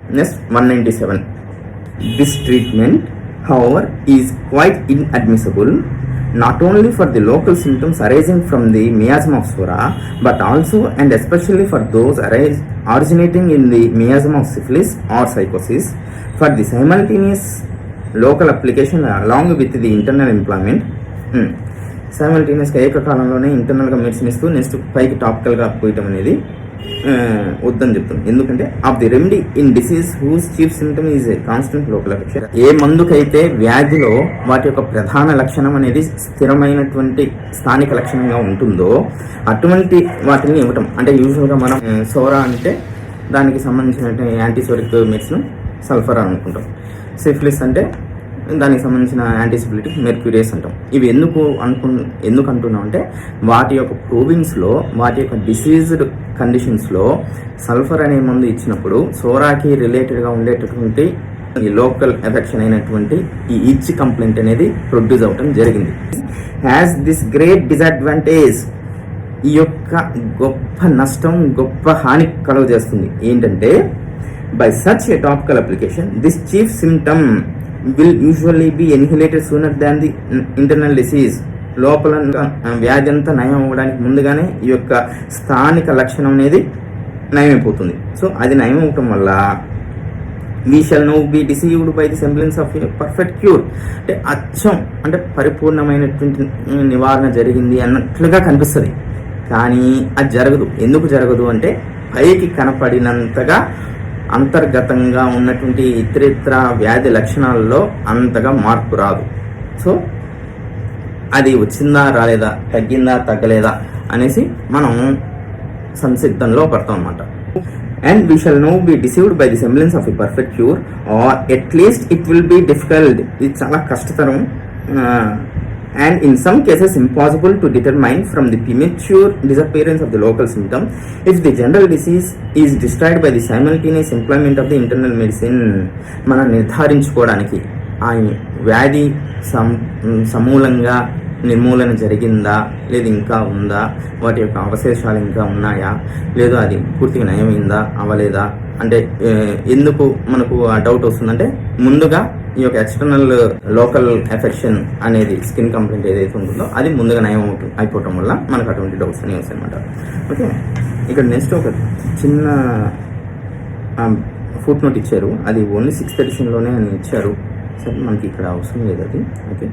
Next 197. This treatment, however, is quite inadmissible not only for the local symptoms arising from the miasma of Sora, but also and especially for those originating in the miasma of syphilis or psychosis, for the simultaneous local application along with the internal employment. సైమల్టేనియస్గా ఏకకాలంలోనే ఇంటర్నల్గా medicine ఇస్తూ next పైకి టాపికల్గా పోయటం అనేది వద్దని చెప్తుంది. ఎందుకంటే of the remedy in disease whose chief symptom is a constant local affection. ఏ మందుకైతే వ్యాధిలో వాటి యొక్క ప్రధాన లక్షణం అనేది స్థిరమైనటువంటి స్థానిక లక్షణంగా ఉంటుందో అటువంటి వాటిని ఇవ్వటం. అంటే యూజువల్గా మనం సోరా అంటే దానికి సంబంధించిన యాంటీసోరిక్ మెడిసిన్ సల్ఫర్ అనుకుంటాం. సిఫిలిస్ అంటే దానికి సంబంధించిన యాంటీసిబిలిటీ మెర్క్యూరియస్ అంటాం. ఇవి ఎందుకు అంటున్నాం అంటే వాటి యొక్క ప్రూవింగ్స్లో వాటి యొక్క డిసీజ్డ్ కండిషన్స్లో సల్ఫర్ అనే మందు ఇచ్చినప్పుడు సోరాకి రిలేటెడ్గా ఉండేటటువంటి ఈ లోకల్ ఎఫెక్షన్ అయినటువంటి ఈ ఇచ్ కంప్లైంట్ అనేది ప్రొడ్యూస్ అవటం జరిగింది. హ్యాస్ దిస్ గ్రేట్ డిసడ్వాంటేజ్, ఈ యొక్క గొప్ప నష్టం గొప్ప హాని కలుగజేస్తుంది. ఏంటంటే by such a topical application this chief symptom will usually be annihilated sooner than the internal disease. లోపల వ్యాధి అంతా నయం అవ్వడానికి ముందుగానే ఈ యొక్క స్థానిక లక్షణం అనేది నయమైపోతుంది. సో అది నయం అవటం వల్ల we shall now B deceived by the semblance of perfect cure, అంటే అచ్చం అంటే పరిపూర్ణమైనటువంటి నివారణ జరిగింది అన్నట్లుగా కనిపిస్తుంది. కానీ అది జరగదు. ఎందుకు జరగదు అంటే పైకి కనపడినంతగా అంతర్గతంగా ఉన్నటువంటి ఇతరితర వ్యాధి లక్షణాలలో అంతగా మార్పు రాదు. సో అది వచ్చిందా రాలేదా, తగ్గిందా తగ్గలేదా అనేసి మనం సంసిద్ధంలో పడతాం అన్నమాట. And we shall no be deceived by the semblance of a perfect cure or at least it will be difficult. ఇది చాలా కష్టతరం and in some cases impossible to determine from the premature disappearance of the local symptom if the general disease is destroyed by the simultaneous employment of the internal medicine. మనం నిర్ధారించుకోవడానికి ఆ వ్యాధి సమూలంగా నిర్మూలన జరిగిందా లేదా ఇంకా ఉందా, వాటి యొక్క అవశేషాలు ఇంకా ఉన్నాయా లేదా అది పూర్తిగా నయమైందా అవ్వలేదా అంటే ఎందుకు మనకు ఆ డౌట్ వస్తుందంటే ముందుగా ఈ యొక్క ఎక్స్టర్నల్ లోకల్ ఎఫెక్షన్ అనేది స్కిన్ కంప్లైంట్ ఏదైతే ఉంటుందో అది ముందుగా నయం అయిపోవటం వల్ల మనకు అటువంటి డౌట్స్ అనేవి వస్తాయి అనమాట. ఓకే, ఇక్కడ నెక్స్ట్ ఒక చిన్న ఫుట్ నోట్ ఇచ్చారు. అది ఓన్లీ 6th ఎడిషన్లోనే అని ఇచ్చారు. సరే మనకి ఇక్కడ అవసరం లేదు అది. ఓకే.